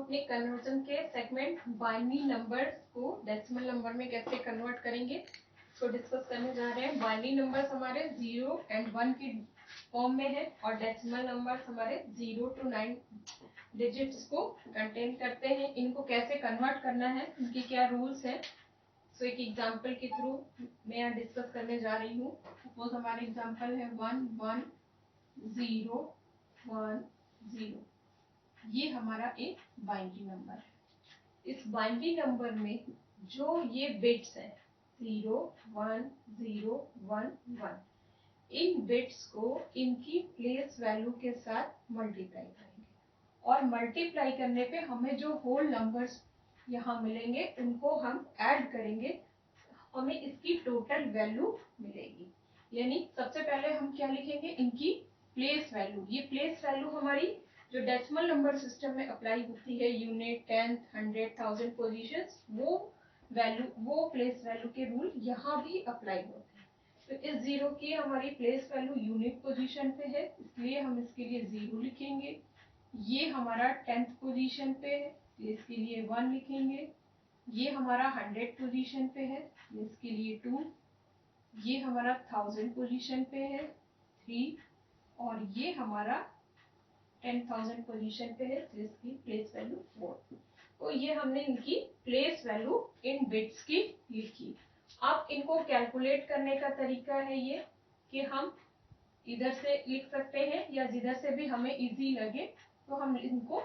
अपने कन्वर्जन के segment binary numbers को डेसिमल नंबर में कैसे कन्वर्ट करेंगे इसको डिस्कस करने जा रहे हैं। बाइनरी नंबर्स हमारे 0 और 1 की फॉर्म में है और डेसिमल नंबर्स हमारे 0 to 9 डिजिट्स को कंटेन करते हैं। इनको कैसे कन्वर्ट करना है, इनके क्या रूल्स हैं, सो एक एग्जांपल के थ्रू मैं यहाँ डिस्कस करने जा रही हूँ। सपोज हमारे एग्जांपल है 1 1 0 1 0। ये हमारा एक बाइनरी नंबर है। इस बाइनरी नंबर में जो ये बिट्स है 0 1 0 1 1, इन बिट्स को इनकी प्लेस वैल्यू के साथ मल्टीप्लाई करेंगे और मल्टीप्लाई करने पे हमें जो होल नंबर्स यहाँ मिलेंगे उनको हम ऐड करेंगे, हमें इसकी टोटल वैल्यू मिलेगी। यानी सबसे पहले हम क्या लिखेंगे, इनकी प्लेस वैल्यू। ये प्लेस वैल्यू हमारी जो डेसिमल नंबर सिस्टम में अप्लाई होती है, यूनिट, टेंथ, 100, 1000 पोजीशंस, वो वैल्यू, वो प्लेस वैल्यू के रूल यहाँ भी अप्लाई होते हैं। तो इस 0 की हमारी प्लेस वैल्यू यूनिट पोजीशन पे है, इसलिए हम इसके लिए 0 लिखेंगे। ये हमारा 10th पोजीशन पे है, इसके लिए 1 लिखेंगे। ये हमारा 100 पोजीशन पे है, इसके लिए 2। ये हमारा 1000 पोजीशन पे है 3, और ये हमारा 10,000 पोजीशन पे है, तो इसकी प्लेस वैल्यू 4। तो ये हमने इनकी प्लेस वैल्यू इन बिट्स की लिखी। अब इनको कैलकुलेट करने का तरीका है ये कि हम इधर से लिख सकते हैं या जिधर से भी हमें इजी लगे। तो हम इनको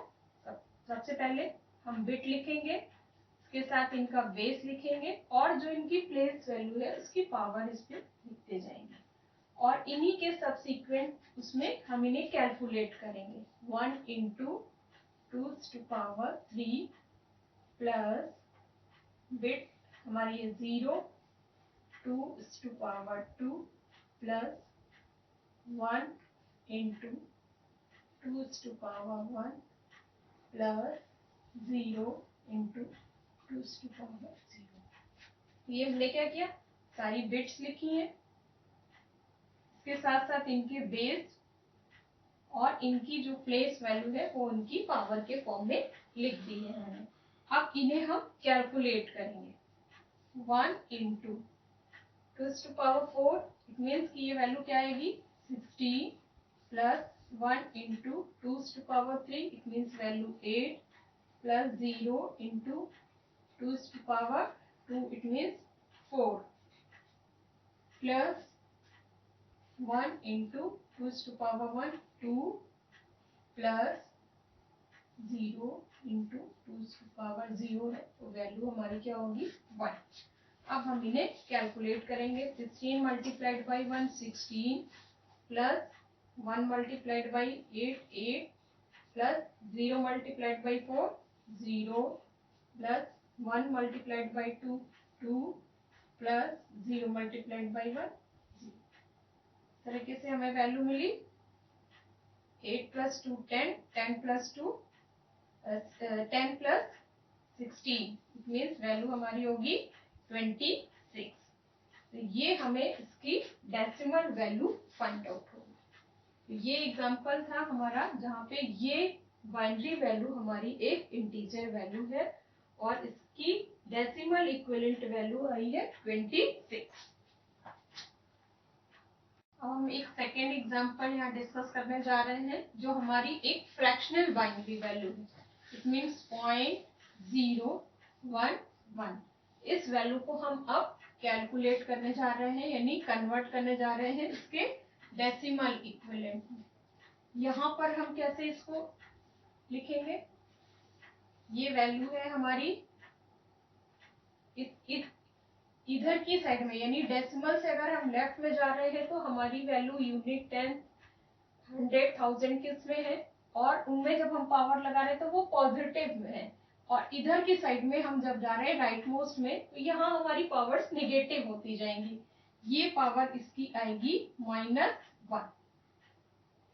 सबसे पहले हम बिट लिखेंगे, इसके साथ इनका बेस लिखेंगे और जो इनकी प्लेस वैल्यू है उसकी पावर इस पे लिखते जाएंगे और इन्हीं के सब्सिक्वेंट उसमें हम इन्हें कैलकुलेट करेंगे। 1 into 2⁻³ प्लस बिट हमारी है 0 2⁻² प्लस 1 into 2⁻1 प्लस 0 into 2⁻0। ये हमने क्या किया, सारी बिट्स लिखी हैं, इसके साथ साथ इनके बेस और इनकी जो प्लेस वैल्यू है वो उनकी पावर के फॉर्म में लिख दी है हमने। अब इन्हें हम कैलकुलेट करेंगे। 1 into 2⁻4, इट मीन्स की ये वैल्यू क्या आएगी 16, plus 1 into 2⁻3, it means value 8, plus 0 into 2⁻2, it means 4, plus 1 into 2⁻1 2, plus 0 into 2⁻0 है, तो वैल्यू हमारी क्या होगी 1। अब हम इन्हें कैलकुलेट करेंगे। 16 multiplied by 1 16, plus 1 multiplied by 8 8, plus 0 multiplied by 4 0, plus 1 multiplied by 2 2, plus 0 multiplied by 1 0। इस तरीके से हमें value milli 8 plus 2 10, 10 plus 2 10 plus 16, it means value हमारी होगी 26। तो ये हमें इसकी डेसिमल वैल्यू फाइंड आउट होगी। तो ये एग्जांपल था हमारा जहाँ पे ये बाइनरी वैल्यू हमारी एक इंटीजर वैल्यू है और इसकी डेसिमल इक्विवेलेंट वैल्यू आई है 26। अब हम एक सेकेंड एग्जांपल यहाँ डिस्कस करने जा रहे हैं जो हमारी एक फ्रैक्शनल बाइनरी वैल्यू है। It means 0.011। इस वैल्यू को हम अब कैलकुलेट करने जा रहे हैं, यानी कन्वर्ट करने जा रहे हैं इसके डेसिमल इक्विवेलेंट में। यहाँ पर हम कैसे इसको लिखेंगे, ये वैल्यू है हमारी इधर की साइड में, यानी डेसिमल से अगर हम लेफ्ट में जा रहे हैं तो हमारी वैल्यू यूनिट 10 100 1000 किसमें है और उनमें जब हम पावर लगा रहे हैं तो वो पॉजिटिव में है, और इधर की साइड में हम जब जा रहे हैं राइट मोस्ट में तो यहाँ हमारी पावर्स नेगेटिव होती जाएंगी। ये पावर इसकी आएगी -1।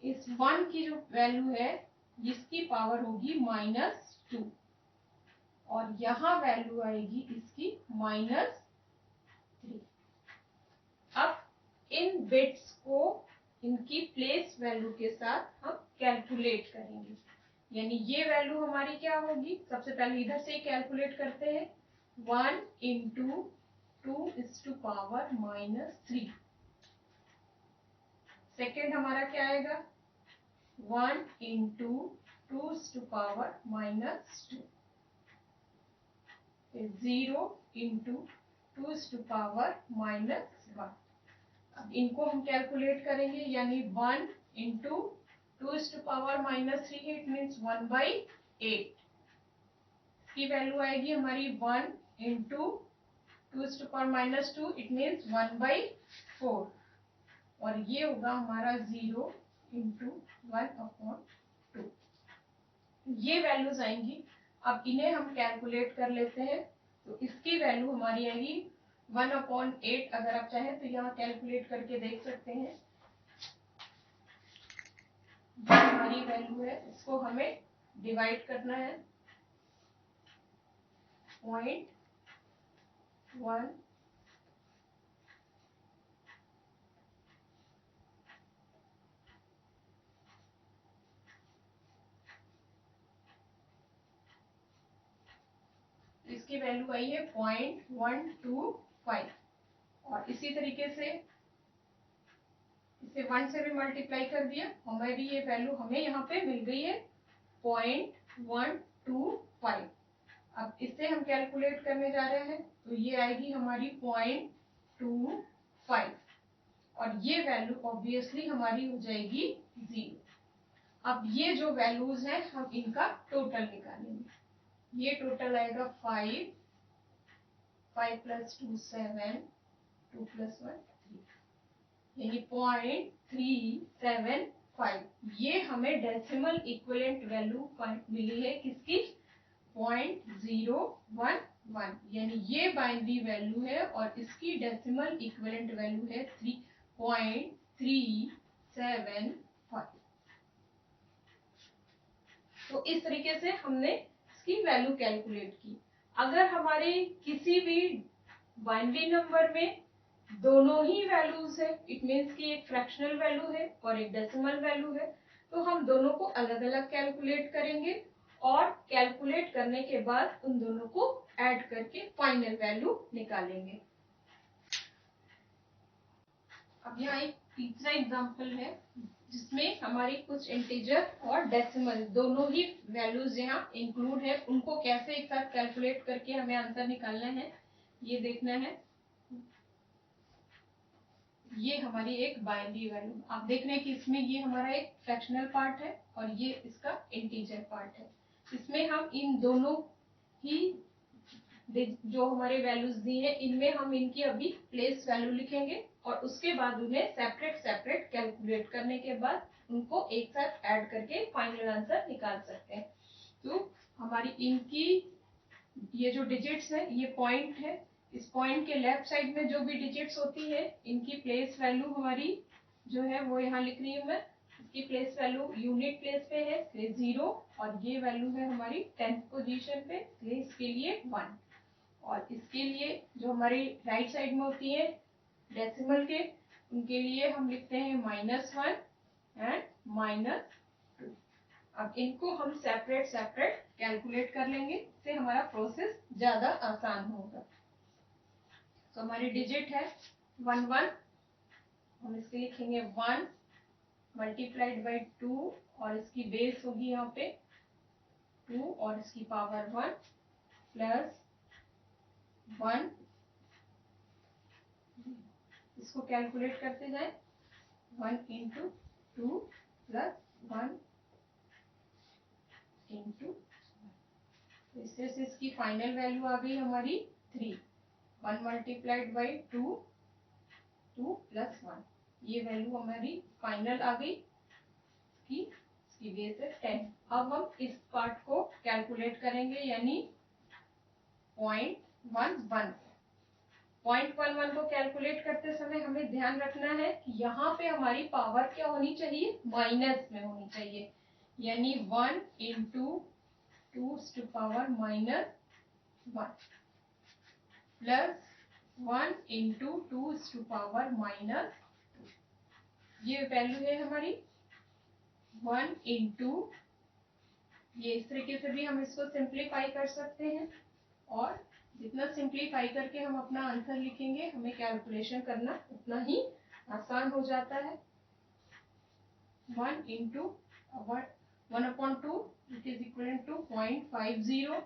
इस 1 की जो वैल्यू है इसकी पावर होगी -2 और यहाँ वैल्यू आएगी इसकी -3। अब इन बिट्स को इनकी प्लेस वैल्यू के साथ हम कैलकुलेट करेंगे। यानी ये वैल्यू हमारी क्या होगी, सबसे पहले इधर से कैलकुलेट करते हैं, 1 इंटू 2⁻³ सेकेंड हमारा क्या आएगा, 1 इंटू 2⁻², 0 इंटू 2⁻1। अब इनको हम कैलकुलेट करेंगे, यानी 1 इंटू 2⁻³ इट मीन्स 1/8 की वैल्यू आएगी हमारी 1 इंटू 2⁻² इट मीन्स 1/4 और ये होगा हमारा 0 इंटू 1/2। ये वैल्यूज आएंगी। अब इन्हें हम कैलकुलेट कर लेते हैं, तो इसकी वैल्यू हमारी आएगी 1/8। अगर आप चाहें तो यहाँ कैलकुलेट करके देख सकते हैं। जो हमारी वैल्यू है इसको हमें डिवाइड करना है 0.1। इसकी वैल्यू आई है 0.125 और इसी तरीके से इसे 1 से भी मल्टीप्लाई कर दिया, हमारी ये वैल्यू हमें यहाँ पे मिल गई है 0.125। अब इससे हम कैलकुलेट करने जा रहे हैं, तो ये आएगी हमारी 0.25 और ये वैल्यू ऑब्वियसली हमारी हो जाएगी 0। अब ये जो वैल्यूज हैं हम इनका टोटल निकालेंगे। ये टोटल आएगा 5 + 2 7, 2 + 1 3, यानी 0.375। ये हमें डेसिमल इक्विवेलेंट वैल्यू मिली है किसकी, 0.011, यानी ये बाइनरी वैल्यू है और इसकी डेसिमल इक्विवेलेंट वैल्यू है 3.375। तो इस तरीके से हमने इसकी वैल्यू कैलकुलेट की। अगर हमारे किसी भी बाइनरी नंबर में दोनों ही वैल्यूज है, इट मीन्स कि एक फ्रैक्शनल वैल्यू है और एक डेसिमल वैल्यू है, तो हम दोनों को अलग अलग कैलकुलेट करेंगे और कैलकुलेट करने के बाद उन दोनों को ऐड करके फाइनल वैल्यू निकालेंगे। अब यहाँ एक तीसरा एग्जांपल है जिसमें हमारी कुछ इंटीजर और डेसिमल दोनों ही वैल्यूज यहाँ इंक्लूड है। उनको कैसे एक साथ कैलकुलेट करके हमें आंसर निकालना है ये देखना है। ये हमारी एक बाइनरी वैल्यू, आप देख रहे हैं कि इसमें ये हमारा एक फ्रैक्शनल पार्ट है और ये इसका इंटीजर पार्ट है। इसमें हम इन दोनों ही जो हमारे वैल्यूज दी है इनमें हम इनकी अभी प्लेस वैल्यू लिखेंगे और उसके बाद उन्हें सेपरेट कैलकुलेट करने के बाद उनको एक साथ ऐड करके फाइनल आंसर निकाल सकते हैं। तो हमारी इनकी ये जो डिजिट्स है ये पॉइंट है, इस पॉइंट के लेफ्ट साइड में जो भी डिजिट्स होती है इनकी प्लेस वैल्यू हमारी जो है वो यहाँ लिख रही हूँ मैं। इसकी प्लेस वैल्यू यूनिट प्लेस पे है इसलिए 0 और ये वैल्यू है हमारी 10th पोजीशन पे इसलिए इसके लिए 1 और इसके लिए जो हमारी राइट साइड में होती है डेसिमल के उनके लिए हम लिखते हैं -1 एंड -2। अब इनको हम सेपरेट कैलकुलेट कर लेंगे, इससे हमारा प्रोसेस ज्यादा आसान होगा। तो हमारी डिजिट है 1 1, हम इसके लिखेंगे 1 मल्टीप्लाइड बाई 2 और इसकी बेस होगी यहाँ पे 2 और इसकी पावर 1 प्लस 1। इसको कैलकुलेट करते जाए 1 इंटू 2 प्लस 1 इंटू, इससे इसकी फाइनल वैल्यू आ गई हमारी 3। 1 मल्टीप्लाइड बाई 2 2 प्लस 1, ये वैल्यू हमारी फाइनल आ गई इसकी बेस है 10। अब हम इस पार्ट को कैलकुलेट करेंगे यानी 0.11। 0.11 को कैलकुलेट करते समय हमें ध्यान रखना है कि यहाँ पे हमारी पावर क्या होनी चाहिए, माइनस में होनी चाहिए, यानी 1 into 2 power -1 plus 1 into 2 power -2। ये वैल्यू है हमारी 1 इंटू ये इस तरीके से भी हम इसको सिंप्लीफाई कर सकते हैं, और जितना सिंप्लीफाई करके हम अपना आंसर लिखेंगे हमें कैलकुलेशन करना उतना ही आसान हो जाता है। 1 into 1/2 it is equal to 0.50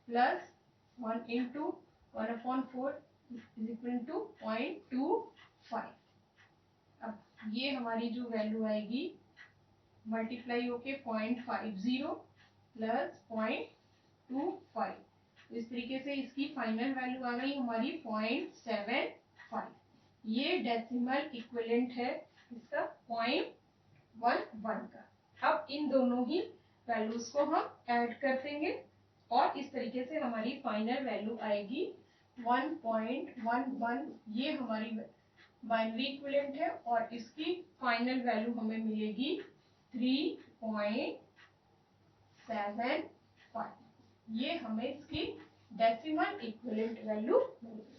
plus 1 into 1/4 is equal to 0.25। अब ये हमारी जो वैल्यू आएगी मल्टीप्लाई होके 0.50 प्लस 0.25, तो इस तरीके से इसकी फाइनल वैल्यू आ गई हमारी 0.75। ये डेसिमल इक्विवेलेंट है इसका 0.11 का। अब इन दोनों ही वैल्यूज को हम ऐड कर देंगे और इस तरीके से हमारी फाइनल वैल्यू आएगी 1.11। ये हमारी बाइनरी इक्विवेलेंट है और इसकी फाइनल वैल्यू हमें मिलेगी 3.75। ये हमें इसकी डेसिमल इक्विवेलेंट वैल्यू मिलेगी।